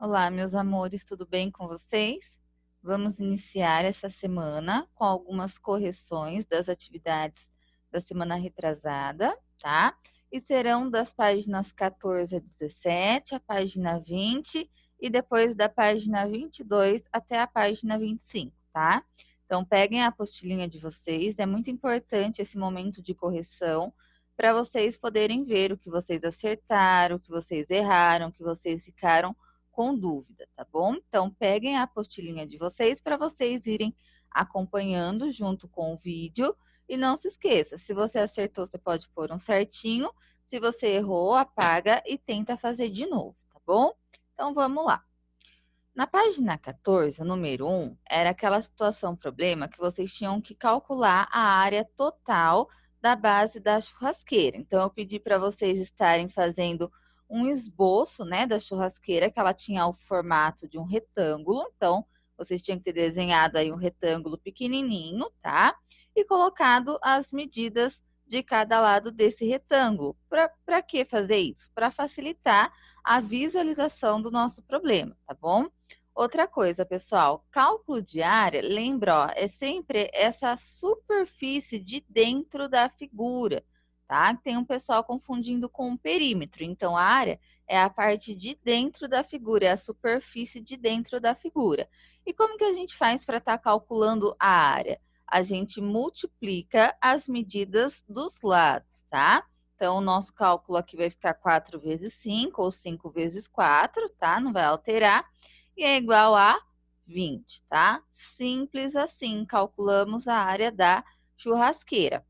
Olá, meus amores, tudo bem com vocês? Vamos iniciar essa semana com algumas correções das atividades da semana retrasada, tá? E serão das páginas 14 a 17, a página 20 e depois da página 22 até a página 25, tá? Então, peguem a apostilinha de vocês, é muito importante esse momento de correção para vocês poderem ver o que vocês acertaram, o que vocês erraram, o que vocês ficaram com dúvida, tá bom? Então, peguem a apostilinha de vocês para vocês irem acompanhando junto com o vídeo. E não se esqueça, se você acertou, você pode pôr um certinho. Se você errou, apaga e tenta fazer de novo, tá bom? Então, vamos lá. Na página 14, o número 1, era aquela situação problema que vocês tinham que calcular a área total da base da churrasqueira. Então, eu pedi para vocês estarem fazendo um esboço, né, da churrasqueira, que ela tinha o formato de um retângulo. Então, vocês tinham que ter desenhado aí um retângulo pequenininho, tá? E colocado as medidas de cada lado desse retângulo. Para que fazer isso? Para facilitar a visualização do nosso problema, tá bom? Outra coisa, pessoal, cálculo de área, lembra, ó, é sempre essa superfície de dentro da figura, tá? Tem um pessoal confundindo com o perímetro. Então, a área é a parte de dentro da figura, é a superfície de dentro da figura. E como que a gente faz para estar calculando a área? A gente multiplica as medidas dos lados, tá? Então, o nosso cálculo aqui vai ficar 4 vezes 5, ou 5 vezes 4, tá? Não vai alterar. E é igual a 20, tá? Simples assim, calculamos a área da churrasqueira.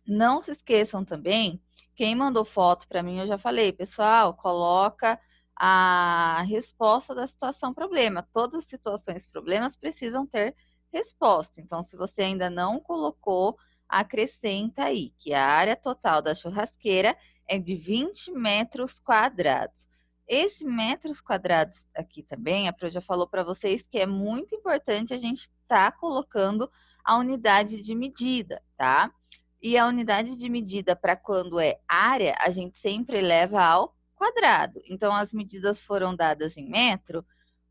Não se esqueçam também, quem mandou foto para mim, eu já falei, pessoal, coloca a resposta da situação problema. Todas as situações problemas precisam ter resposta. Então, se você ainda não colocou, acrescenta aí que a área total da churrasqueira é de 20 metros quadrados. Esse metros quadrados aqui também, a Pro já falou para vocês que é muito importante a gente estar colocando a unidade de medida, tá? E a unidade de medida para quando é área, a gente sempre leva ao quadrado. Então, as medidas foram dadas em metro,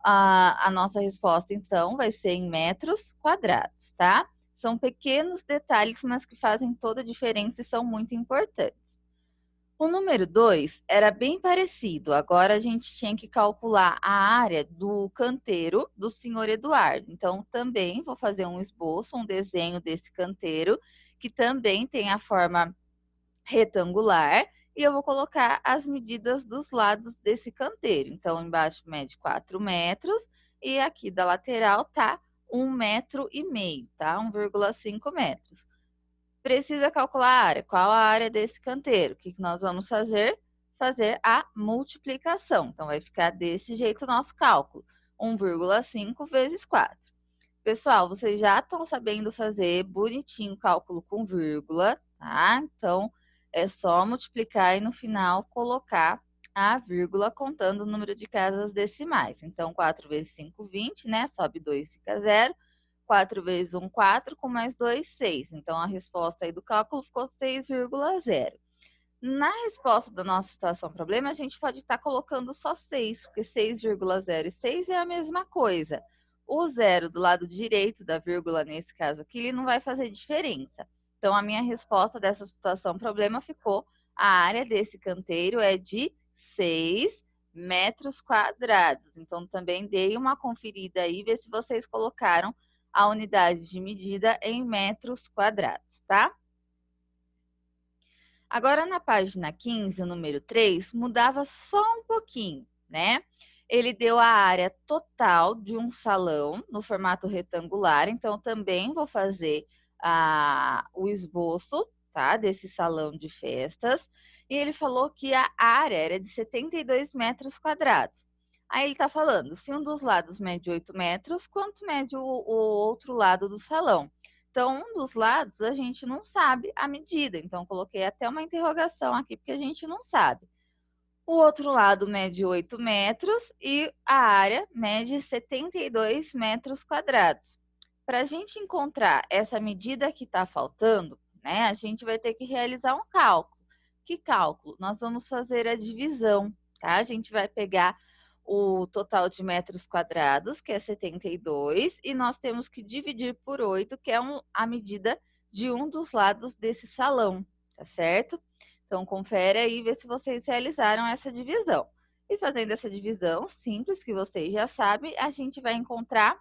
a nossa resposta, então, vai ser em metros quadrados, tá? São pequenos detalhes, mas que fazem toda a diferença e são muito importantes. O número 2 era bem parecido. Agora a gente tinha que calcular a área do canteiro do senhor Eduardo. Então, também vou fazer um esboço, um desenho desse canteiro, que também tem a forma retangular, e eu vou colocar as medidas dos lados desse canteiro. Então, embaixo mede 4 metros, e aqui da lateral tá 1,5 metro, tá? 1,5 metros. Precisa calcular a área. Qual a área desse canteiro? O que nós vamos fazer? Fazer a multiplicação. Então, vai ficar desse jeito o nosso cálculo. 1,5 vezes 4. Pessoal, vocês já estão sabendo fazer bonitinho o cálculo com vírgula, tá? Então, é só multiplicar e no final colocar a vírgula contando o número de casas decimais. Então, 4 vezes 5, 20, né? Sobe 2, fica 0. 4 vezes 1, 4, com mais 2, 6. Então, a resposta aí do cálculo ficou 6,0. Na resposta da nossa situação problema, a gente pode estar colocando só 6, porque 6,0 e 6 é a mesma coisa. O zero do lado direito da vírgula, nesse caso aqui, ele não vai fazer diferença. Então, a minha resposta dessa situação problema ficou: a área desse canteiro é de 6 metros quadrados. Então, também dei uma conferida aí, ver se vocês colocaram a unidade de medida em metros quadrados, tá? Agora, na página 15, o número 3, mudava só um pouquinho, né? Ele deu a área total de um salão no formato retangular, então também vou fazer o esboço, tá? Desse salão de festas. E ele falou que a área era de 72 metros quadrados. Aí ele está falando, se um dos lados mede 8 metros, quanto mede o outro lado do salão? Então, um dos lados a gente não sabe a medida. Então, coloquei até uma interrogação aqui, porque a gente não sabe. O outro lado mede 8 metros e a área mede 72 metros quadrados. Para a gente encontrar essa medida que está faltando, né, a gente vai ter que realizar um cálculo. Que cálculo? Nós vamos fazer a divisão, tá? A gente vai pegar o total de metros quadrados, que é 72, e nós temos que dividir por 8, que é a medida de um dos lados desse salão, tá certo? Então, confere aí e vê se vocês realizaram essa divisão. E fazendo essa divisão simples, que vocês já sabem, a gente vai encontrar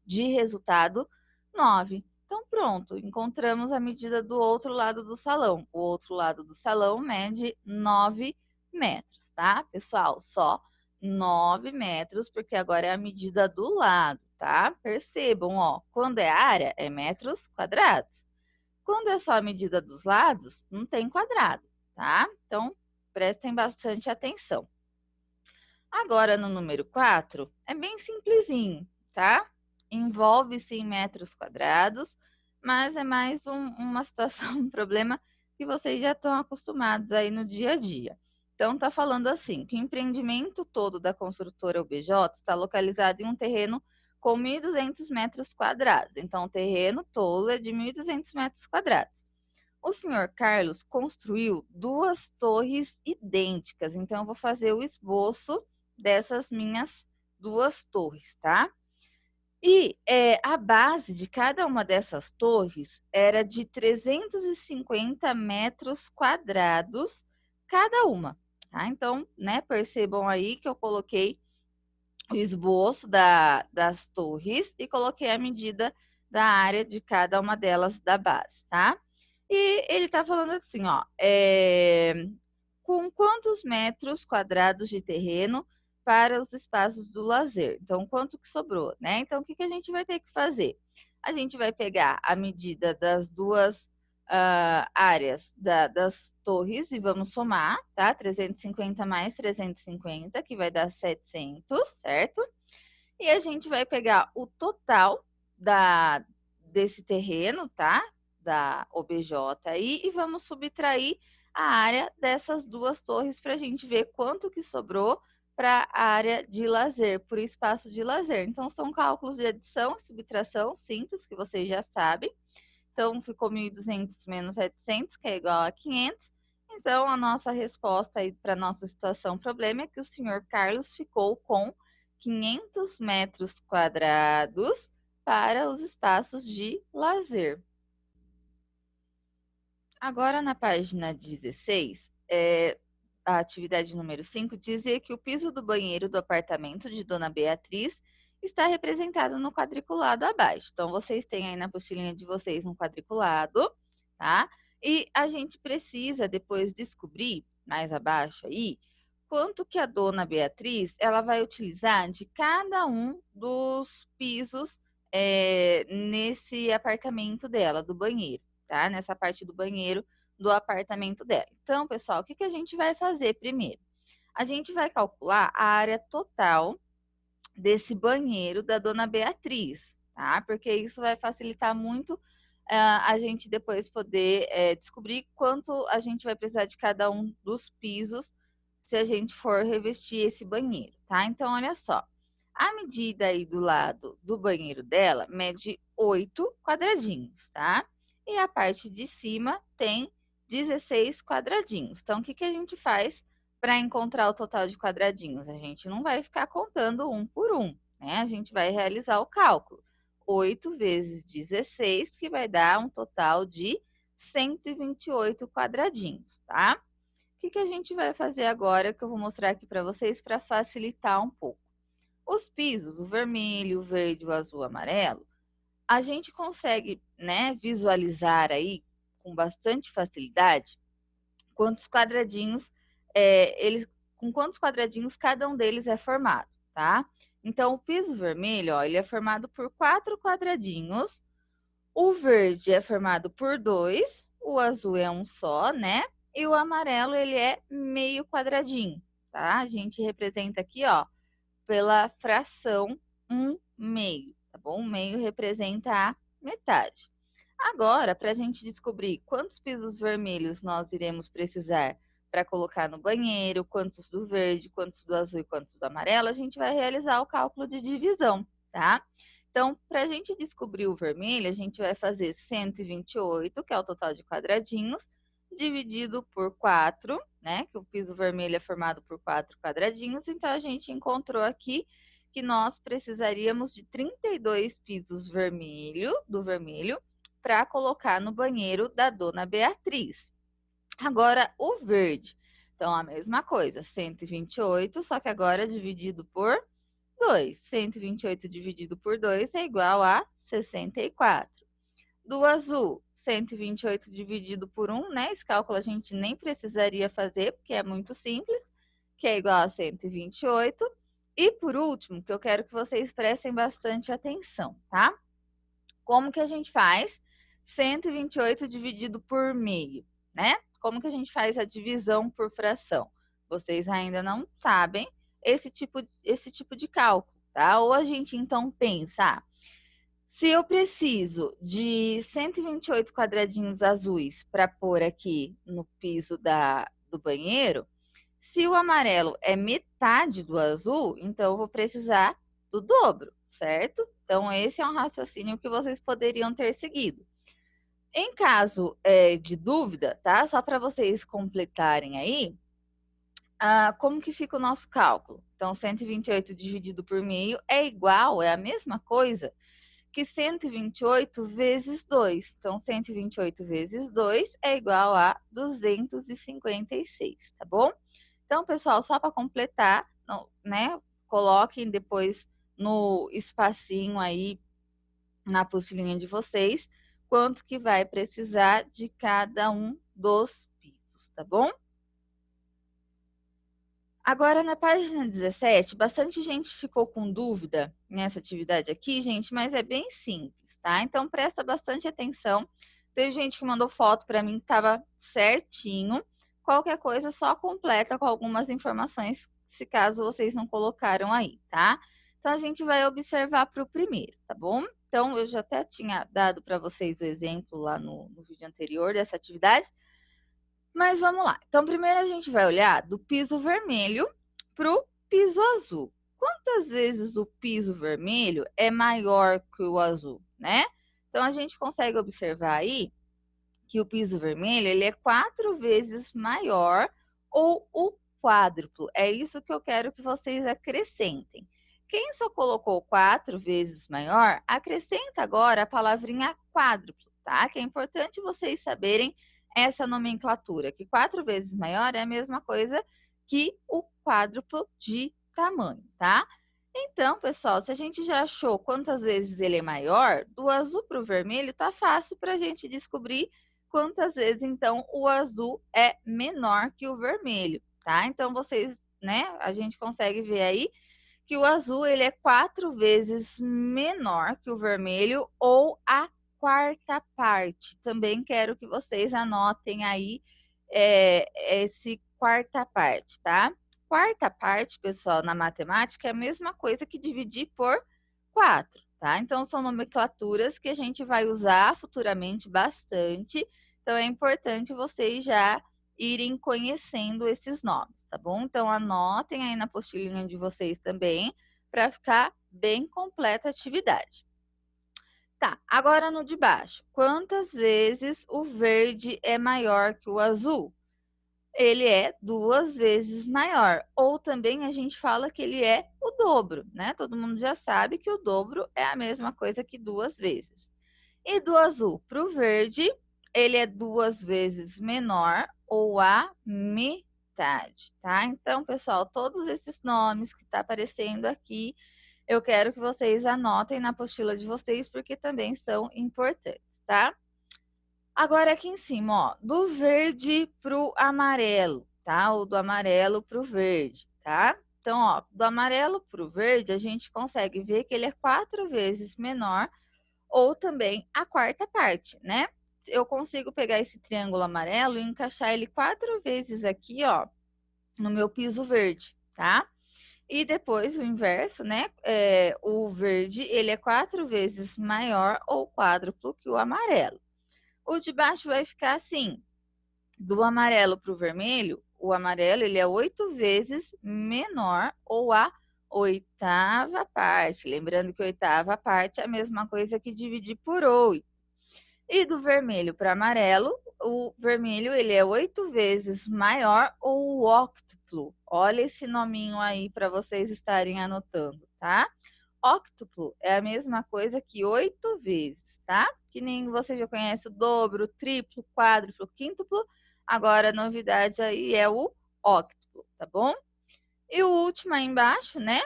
de resultado 9. Então, pronto, encontramos a medida do outro lado do salão. O outro lado do salão mede 9 metros, tá, pessoal? Só 9 metros, porque agora é a medida do lado, tá? Percebam, ó, quando é área, é metros quadrados. Quando é só a medida dos lados, não tem quadrado, tá? Então, prestem bastante atenção. Agora, no número 4, é bem simplesinho, tá? Envolve sim metros quadrados, mas é mais uma situação, um problema que vocês já estão acostumados aí no dia a dia. Então, tá falando assim, que o empreendimento todo da construtora UBJ está localizado em um terreno com 1.200 metros quadrados. Então, o terreno todo é de 1.200 metros quadrados. O senhor Carlos construiu 2 torres idênticas, então eu vou fazer o esboço dessas minhas 2 torres, tá? E a base de cada uma dessas torres era de 350 metros quadrados cada uma, tá? Então, né, percebam aí que eu coloquei o esboço das torres e coloquei a medida da área de cada uma delas da base, tá? E ele tá falando assim, ó, com quantos metros quadrados de terreno para os espaços do lazer? Então, quanto que sobrou, né? Então, o que a gente vai ter que fazer? A gente vai pegar a medida das duas áreas das torres e vamos somar, tá? 350 mais 350, que vai dar 700, certo? E a gente vai pegar o total desse terreno, tá? Da OBJ aí, e vamos subtrair a área dessas 2 torres para a gente ver quanto que sobrou para a área de lazer, por espaço de lazer. Então, são cálculos de adição e subtração simples, que vocês já sabem. Então, ficou 1.200 menos 700, que é igual a 500. Então, a nossa resposta aí para a nossa situação problema é que o senhor Carlos ficou com 500 metros quadrados para os espaços de lazer. Agora, na página 16, a atividade número 5 dizia que o piso do banheiro do apartamento de Dona Beatriz está representado no quadriculado abaixo. Então, vocês têm aí na apostilinha de vocês um quadriculado, tá? E a gente precisa depois descobrir, mais abaixo aí, quanto que a Dona Beatriz ela vai utilizar de cada um dos pisos nesse apartamento dela, do banheiro, tá? Nessa parte do banheiro do apartamento dela. Então, pessoal, o que a gente vai fazer primeiro? A gente vai calcular a área total desse banheiro da Dona Beatriz, tá? Porque isso vai facilitar muito a gente depois poder descobrir quanto a gente vai precisar de cada um dos pisos se a gente for revestir esse banheiro, tá? Então, olha só. A medida aí do lado do banheiro dela mede 8 quadradinhos, tá? E a parte de cima tem 16 quadradinhos. Então, o que a gente faz para encontrar o total de quadradinhos? A gente não vai ficar contando um por um, né? A gente vai realizar o cálculo. 8 vezes 16, que vai dar um total de 128 quadradinhos, tá? O que a gente vai fazer agora, que eu vou mostrar aqui para vocês para facilitar um pouco. Os pisos, o vermelho, o verde, o azul, o amarelo, a gente consegue, né, visualizar aí com bastante facilidade quantos quadradinhos com quantos quadradinhos cada um deles é formado, tá? Então, o piso vermelho, ó, ele é formado por 4 quadradinhos, o verde é formado por 2, o azul é um só, né? E o amarelo, ele é meio quadradinho, tá? A gente representa aqui, ó, pela fração 1/2, tá bom? 1/2 representa a metade. Agora, para a gente descobrir quantos pisos vermelhos nós iremos precisar para colocar no banheiro, quantos do verde, quantos do azul e quantos do amarelo, a gente vai realizar o cálculo de divisão, tá? Então, para a gente descobrir o vermelho, a gente vai fazer 128, que é o total de quadradinhos, dividido por 4, né? Que o piso vermelho é formado por 4 quadradinhos, então a gente encontrou aqui que nós precisaríamos de 32 pisos do vermelho para colocar no banheiro da dona Beatriz. Agora, o verde. Então, a mesma coisa, 128, só que agora dividido por 2. 128 dividido por 2 é igual a 64. Do azul, 128 dividido por 1, né? Esse cálculo a gente nem precisaria fazer, porque é muito simples, que é igual a 128. E por último, que eu quero que vocês prestem bastante atenção, tá? Como que a gente faz 128 dividido por meio, né? Como que a gente faz a divisão por fração? Vocês ainda não sabem esse tipo de cálculo, tá? Ou a gente então pensa, se eu preciso de 128 quadradinhos azuis para pôr aqui no piso do banheiro, se o amarelo é metade do azul, então eu vou precisar do dobro, certo? Então, esse é um raciocínio que vocês poderiam ter seguido. Em caso de dúvida, tá? Só para vocês completarem aí, como que fica o nosso cálculo? Então, 128 dividido por meio é a mesma coisa que 128 vezes 2. Então, 128 vezes 2 é igual a 256, tá bom? Então, pessoal, só para completar, né? Coloquem depois no espacinho aí, na apostilinha de vocês, quanto que vai precisar de cada um dos pisos, tá bom? Agora, na página 17, bastante gente ficou com dúvida nessa atividade aqui, gente, mas é bem simples, tá? Então, presta bastante atenção. Teve gente que mandou foto para mim que estava certinho. Qualquer coisa, só completa com algumas informações, se caso vocês não colocaram aí, tá? Então, a gente vai observar para o primeiro, tá bom? Então, eu já até tinha dado para vocês o exemplo lá no vídeo anterior dessa atividade, mas vamos lá. Então, primeiro a gente vai olhar do piso vermelho para o piso azul. Quantas vezes o piso vermelho é maior que o azul, né? Então, a gente consegue observar aí que o piso vermelho ele é 4 vezes maior ou o quádruplo. É isso que eu quero que vocês acrescentem. Quem só colocou 4 vezes maior, acrescenta agora a palavrinha quádruplo, tá? Que é importante vocês saberem essa nomenclatura, que 4 vezes maior é a mesma coisa que o quádruplo de tamanho, tá? Então, pessoal, se a gente já achou quantas vezes ele é maior, do azul para o vermelho tá fácil para a gente descobrir quantas vezes, então, o azul é menor que o vermelho, tá? Então, vocês, né, a gente consegue ver aí que o azul, ele é 4 vezes menor que o vermelho ou a quarta parte. Também quero que vocês anotem aí esse quarta parte, tá? Quarta parte, pessoal, na matemática é a mesma coisa que dividir por 4, tá? Então, são nomenclaturas que a gente vai usar futuramente bastante. Então, é importante vocês já irem conhecendo esses nomes, tá bom? Então, anotem aí na apostilinha de vocês também, para ficar bem completa a atividade. Tá, agora no de baixo. Quantas vezes o verde é maior que o azul? Ele é 2 vezes maior. Ou também a gente fala que ele é o dobro, né? Todo mundo já sabe que o dobro é a mesma coisa que 2 vezes. E do azul para o verde, ele é 2 vezes menor ou a metade, tá? Então, pessoal, todos esses nomes que tá aparecendo aqui, eu quero que vocês anotem na apostila de vocês, porque também são importantes, tá? Agora aqui em cima, ó, do verde pro amarelo, tá? Ou do amarelo pro verde, tá? Então, ó, do amarelo pro verde, a gente consegue ver que ele é 4 vezes menor ou também a quarta parte, né? Eu consigo pegar esse triângulo amarelo e encaixar ele 4 vezes aqui, ó, no meu piso verde, tá? E depois o inverso, né? O verde, ele é 4 vezes maior ou quádruplo que o amarelo. O de baixo vai ficar assim, do amarelo para o vermelho, o amarelo ele é 8 vezes menor ou a oitava parte. Lembrando que oitava parte é a mesma coisa que dividir por 8. E do vermelho para amarelo, o vermelho ele é 8 vezes maior ou o óctuplo. Olha esse nominho aí para vocês estarem anotando, tá? Óctuplo é a mesma coisa que 8 vezes, tá? Que nem você já conhece o dobro, triplo, quádruplo, quíntuplo. Agora a novidade aí é o óctuplo, tá bom? E o último aí embaixo, né?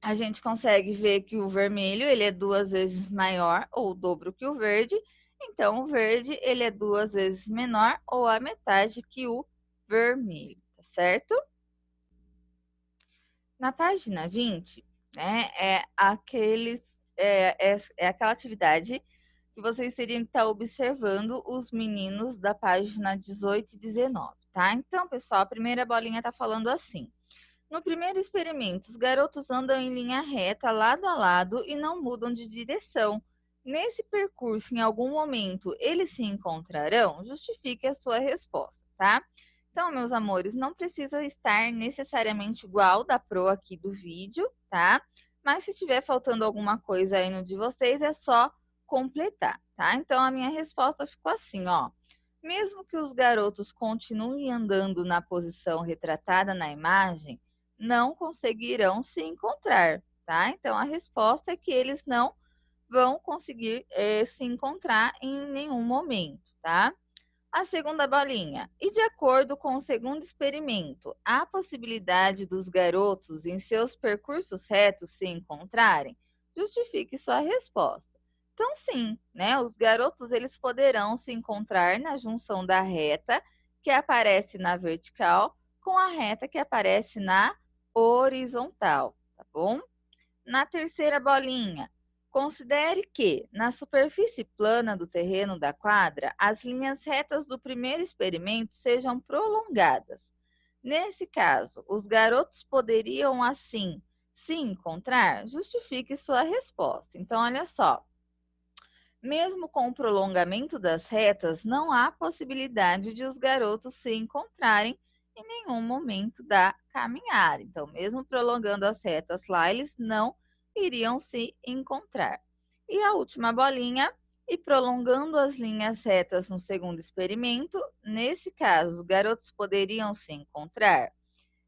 A gente consegue ver que o vermelho ele é 2 vezes maior ou o dobro que o verde. Então, o verde ele é 2 vezes menor ou a metade que o vermelho, tá certo? Na página 20, né, é aquela atividade que vocês teriam que estar observando os meninos da página 18 e 19, tá? Então, pessoal, a primeira bolinha está falando assim. No primeiro experimento, os garotos andam em linha reta, lado a lado, e não mudam de direção. Nesse percurso, em algum momento, eles se encontrarão? Justifique a sua resposta, tá? Então, meus amores, não precisa estar necessariamente igual da pro aqui do vídeo, tá? Mas se tiver faltando alguma coisa aí no de vocês, é só completar, tá? Então, a minha resposta ficou assim, ó. Mesmo que os garotos continuem andando na posição retratada na imagem, não conseguirão se encontrar, tá? Então, a resposta é que eles não vão conseguir se encontrar em nenhum momento, tá? A segunda bolinha. E de acordo com o segundo experimento, há possibilidade dos garotos em seus percursos retos se encontrarem? Justifique sua resposta. Então, sim, né? Os garotos eles poderão se encontrar na junção da reta que aparece na vertical com a reta que aparece na horizontal, tá bom? Na terceira bolinha, considere que, na superfície plana do terreno da quadra, as linhas retas do primeiro experimento sejam prolongadas. Nesse caso, os garotos poderiam, assim, se encontrar? Justifique sua resposta. Então, olha só. Mesmo com o prolongamento das retas, não há possibilidade de os garotos se encontrarem em nenhum momento da caminhada. Então, mesmo prolongando as retas lá, eles não iriam se encontrar. E a última bolinha, e prolongando as linhas retas no segundo experimento, nesse caso, os garotos poderiam se encontrar?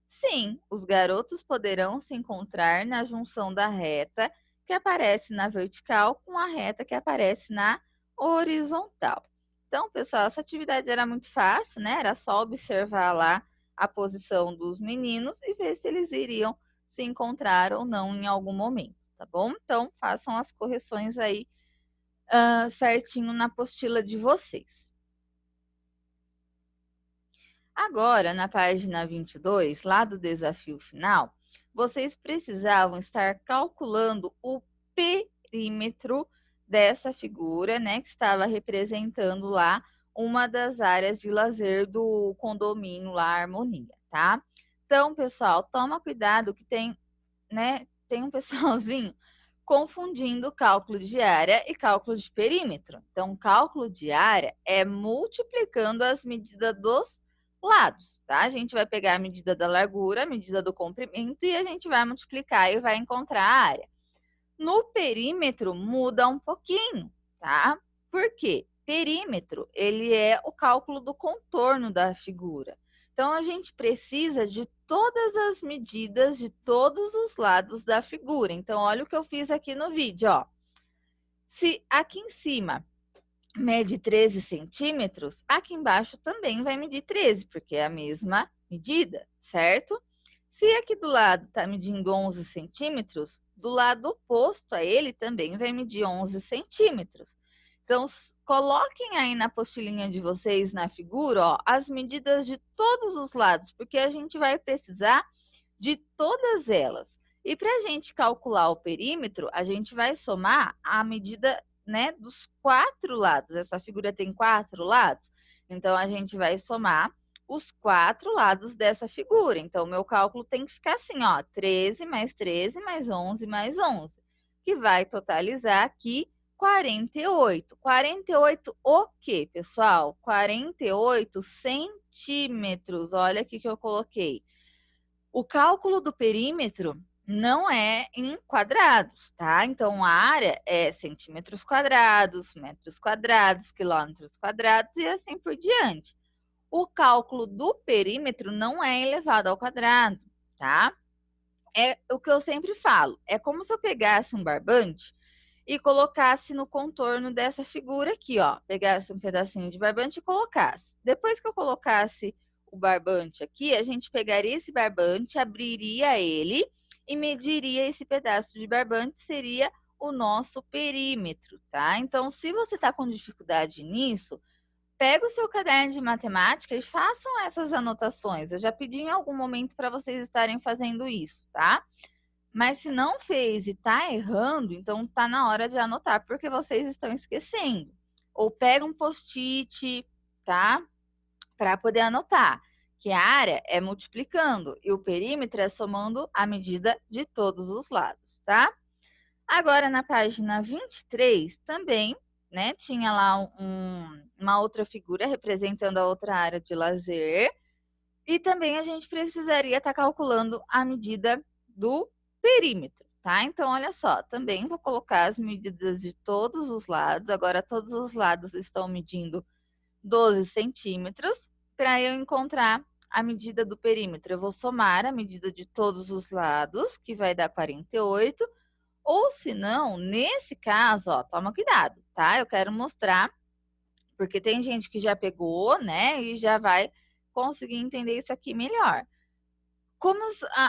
Sim, os garotos poderão se encontrar na junção da reta que aparece na vertical com a reta que aparece na horizontal. Então, pessoal, essa atividade era muito fácil, né? Era só observar lá a posição dos meninos e ver se eles iriam se encontrar ou não em algum momento, tá bom? Então, façam as correções aí certinho na apostila de vocês. Agora, na página 22, lá do desafio final, vocês precisavam estar calculando o perímetro dessa figura, né, que estava representando lá uma das áreas de lazer do condomínio lá Harmonia, tá? Então, pessoal, toma cuidado que tem, né, tem um pessoalzinho confundindo cálculo de área e cálculo de perímetro. Então, cálculo de área é multiplicando as medidas dos lados, tá? A gente vai pegar a medida da largura, a medida do comprimento e a gente vai multiplicar e vai encontrar a área. No perímetro muda um pouquinho, tá? Por quê? Perímetro, ele é o cálculo do contorno da figura. Então, a gente precisa de todas as medidas de todos os lados da figura. Então, olha o que eu fiz aqui no vídeo, ó. Se aqui em cima mede 13 centímetros, aqui embaixo também vai medir 13, porque é a mesma medida, certo? Se aqui do lado está medindo 11 centímetros, do lado oposto a ele também vai medir 11 centímetros. Então, coloquem aí na apostilinha de vocês, na figura, ó, as medidas de todos os lados, porque a gente vai precisar de todas elas. E para a gente calcular o perímetro, a gente vai somar a medida, né, dos 4 lados. Essa figura tem 4 lados, então a gente vai somar os 4 lados dessa figura. Então, o meu cálculo tem que ficar assim, ó, 13 mais 13 mais 11 mais 11, que vai totalizar aqui 48. 48 o quê, pessoal? 48 centímetros. Olha aqui que eu coloquei. O cálculo do perímetro, não é em quadrados, tá? Então, a área é centímetros quadrados, metros quadrados, quilômetros quadrados e assim por diante. O cálculo do perímetro não é elevado ao quadrado, tá? É o que eu sempre falo. É como se eu pegasse um barbante e colocasse no contorno dessa figura aqui, ó. Pegasse um pedacinho de barbante e colocasse. Depois que eu colocasse o barbante aqui, a gente pegaria esse barbante, abriria ele e mediria esse pedaço de barbante, seria o nosso perímetro, tá? Então, se você está com dificuldade nisso, pega o seu caderno de matemática e façam essas anotações. Eu já pedi em algum momento para vocês estarem fazendo isso, tá? Mas se não fez e está errando, então está na hora de anotar, porque vocês estão esquecendo. Ou pega um post-it, tá? Para poder anotar. Que a área é multiplicando e o perímetro é somando a medida de todos os lados, tá? Agora, na página 23, também, né, tinha lá uma outra figura representando a outra área de lazer. E também a gente precisaria estar calculando a medida do perímetro, tá? Então, olha só, também vou colocar as medidas de todos os lados. Agora, todos os lados estão medindo 12 centímetros. Para eu encontrar a medida do perímetro, eu vou somar a medida de todos os lados, que vai dar 48. Ou se não, nesse caso, ó, toma cuidado, tá? Eu quero mostrar, porque tem gente que já pegou, né, e já vai conseguir entender isso aqui melhor. Como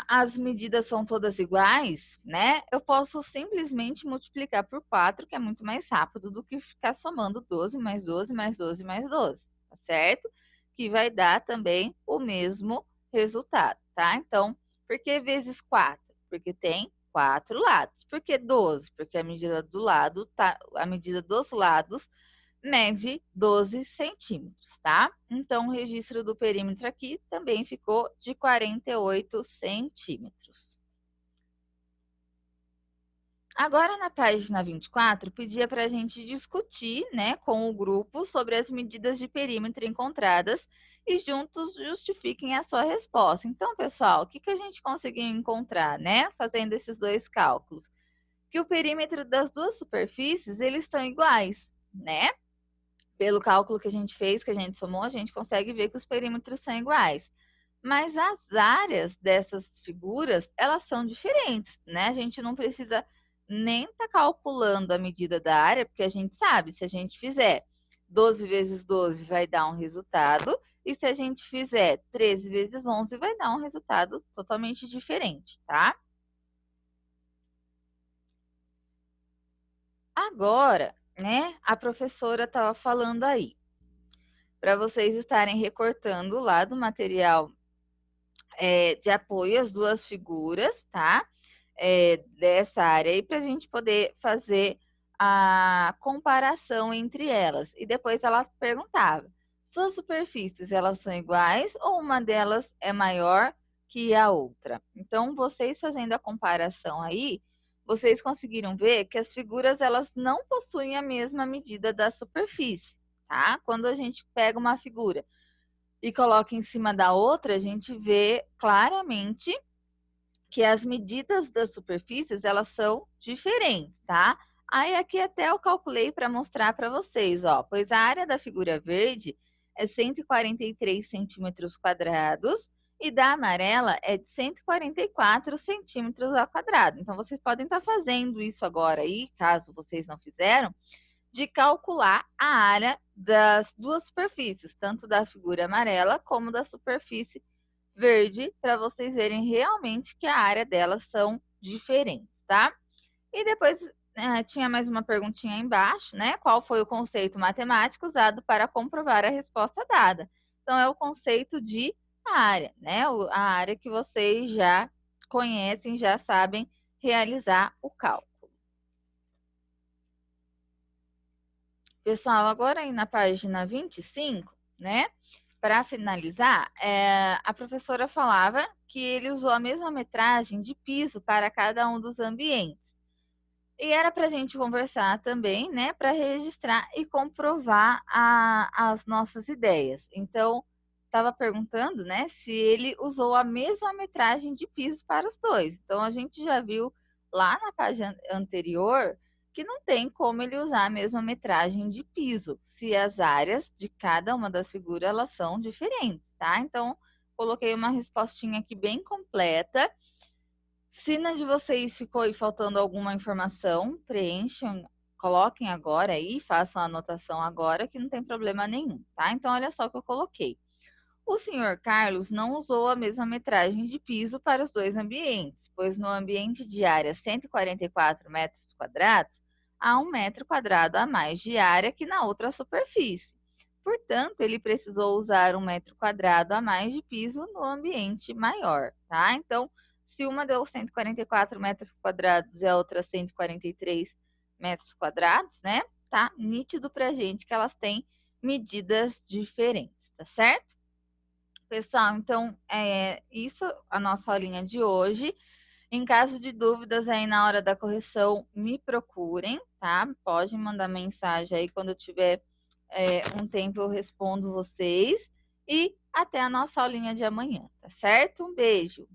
as medidas são todas iguais, né, eu posso simplesmente multiplicar por 4, que é muito mais rápido do que ficar somando 12 mais 12 mais 12 mais 12, tá certo? Que vai dar também o mesmo resultado, tá? Então, por que vezes 4? Porque tem 4 lados. Por que 12? Porque a medida do lado tá, a medida dos lados mede 12 centímetros, tá? Então, o registro do perímetro aqui também ficou de 48 centímetros. Agora, na página 24, pedia para a gente discutir, né, com o grupo sobre as medidas de perímetro encontradas e juntos justifiquem a sua resposta. Então, pessoal, o que, que a gente conseguiu encontrar, né, fazendo esses dois cálculos? Que o perímetro das duas superfícies, eles são iguais, né? Pelo cálculo que a gente fez, que a gente somou, a gente consegue ver que os perímetros são iguais. Mas as áreas dessas figuras, elas são diferentes, né? A gente não precisa nem estar calculando a medida da área, porque a gente sabe, se a gente fizer 12 vezes 12 vai dar um resultado, e se a gente fizer 13 vezes 11 vai dar um resultado totalmente diferente, tá? Agora, né, a professora estava falando aí, para vocês estarem recortando lá do material de apoio as duas figuras, tá? Dessa área aí, para a gente poder fazer a comparação entre elas. E depois ela perguntava: suas superfícies elas são iguais ou uma delas é maior que a outra? Então, vocês fazendo a comparação aí, vocês conseguiram ver que as figuras elas não possuem a mesma medida da superfície, tá? Quando a gente pega uma figura e coloca em cima da outra, a gente vê claramente que as medidas das superfícies, elas são diferentes, tá? Aí aqui até eu calculei para mostrar para vocês, ó, pois a área da figura verde é 143 centímetros quadrados e da amarela é de 144 centímetros ao quadrado. Então, vocês podem estar fazendo isso agora aí, caso vocês não fizeram, de calcular a área das duas superfícies, tanto da figura amarela como da superfície verde, para vocês verem realmente que a área delas são diferentes, tá? E depois tinha mais uma perguntinha embaixo, né? Qual foi o conceito matemático usado para comprovar a resposta dada? Então, é o conceito de área, né? A área que vocês já conhecem, já sabem realizar o cálculo. Pessoal, agora aí na página 25, né? Para finalizar, a professora falava que ele usou a mesma metragem de piso para cada um dos ambientes. E era para a gente conversar também, né? Para registrar e comprovar as nossas ideias. Então, estava perguntando, né, se ele usou a mesma metragem de piso para os dois. Então, a gente já viu lá na página anterior que não tem como ele usar a mesma metragem de piso, se as áreas de cada uma das figuras elas são diferentes, tá? Então, coloquei uma respostinha aqui bem completa. Se na de vocês ficou aí faltando alguma informação, preencham, coloquem agora aí, façam a anotação agora, que não tem problema nenhum, tá? Então, olha só o que eu coloquei. O senhor Carlos não usou a mesma metragem de piso para os dois ambientes, pois no ambiente de área 144 metros quadrados, há 1 metro quadrado a mais de área que na outra superfície. Portanto, ele precisou usar 1 metro quadrado a mais de piso no ambiente maior, tá? Então, se uma deu 144 metros quadrados e a outra 143 metros quadrados, né? Tá nítido pra gente que elas têm medidas diferentes, tá certo? Pessoal, então é isso a nossa aulinha de hoje. Em caso de dúvidas aí na hora da correção, me procurem, tá? Pode mandar mensagem aí quando eu tiver um tempo eu respondo vocês. E até a nossa aulinha de amanhã, tá certo? Um beijo!